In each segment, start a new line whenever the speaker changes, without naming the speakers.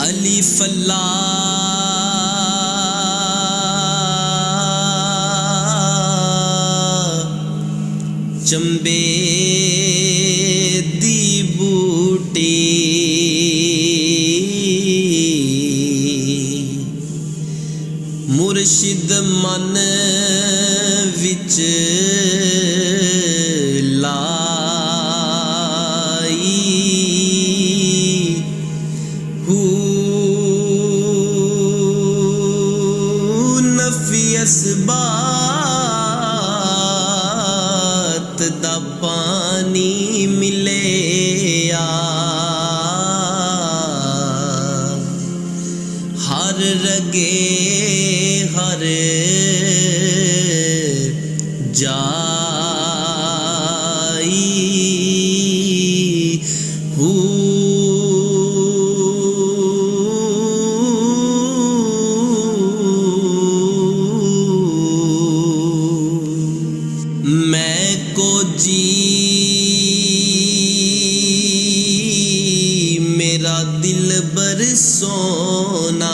अलिफ लाम चंबे दी बूटी मुर्शिद मन विच लाई नफी असबात दा पानी मिले हर रगे हर जाई मैं को जी मेरा दिल बर सोना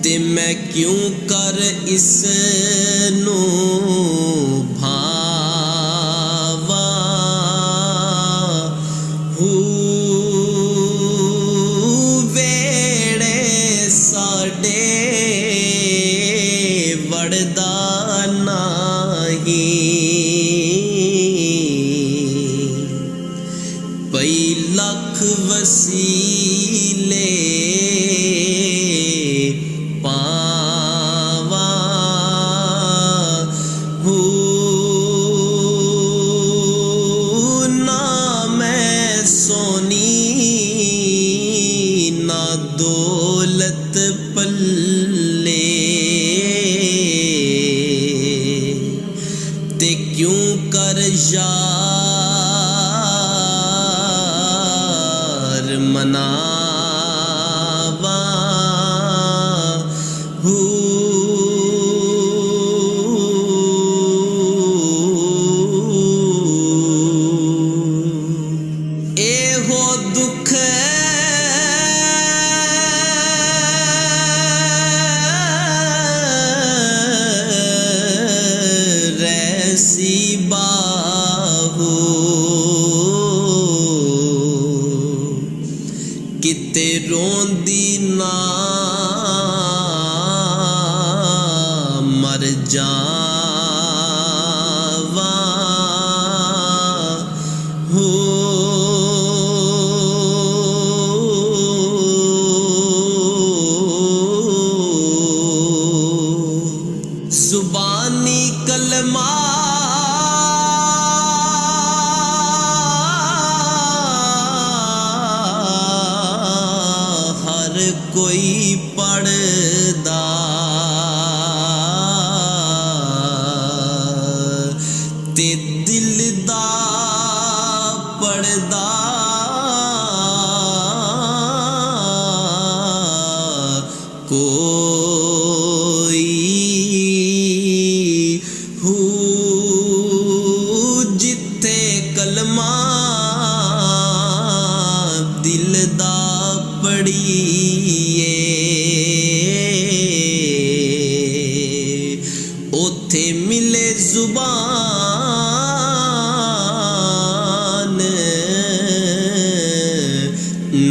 ते मैं क्यों कर इसनू भावा वेड़े साडे वड़दा नहीं पई लख वसीले पावा ना मैं सोनी ना दौलत पल्ले ते क्यों कर यार मनावा एहो दुख रैसी बाहू किते रोंदी ना मर जावा जुबानी कलमा हर कोई पढ़दा ते दिल दा पढ़दा कोई जिथे कलमा दिल दा पढ़िए ओथे मिले जुबान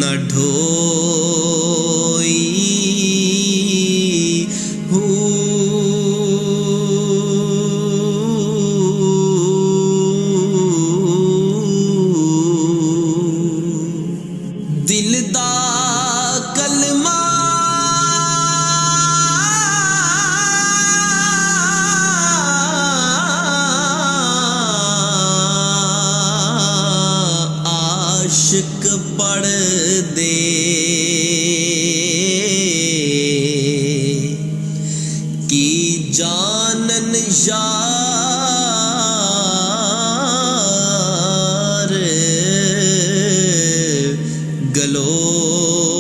न ढोई दिल दा कलमा आशिक पढ़ दे की जानन यार गलो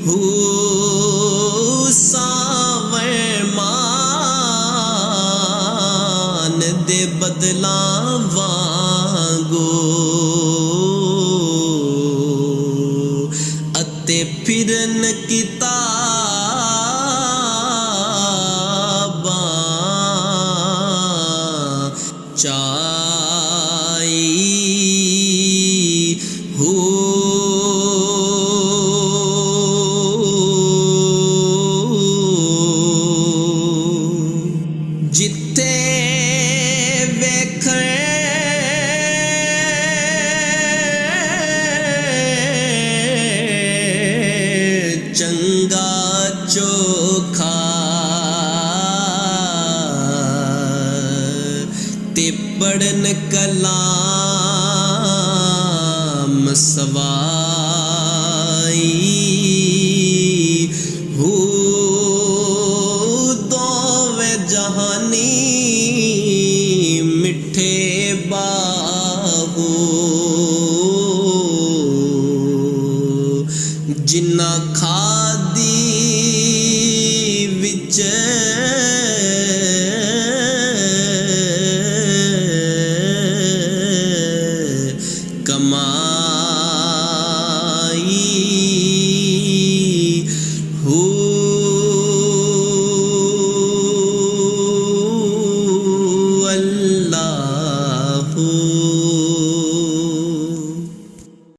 हो सावर मान दे बदला वांगो अते फिरन किताबां चाई हो जिथे वेखण चंगा चोखा ते पढ़न कलाम सवाई हो दोवे जहानी मिठे बाहो जिन्ना खादी विच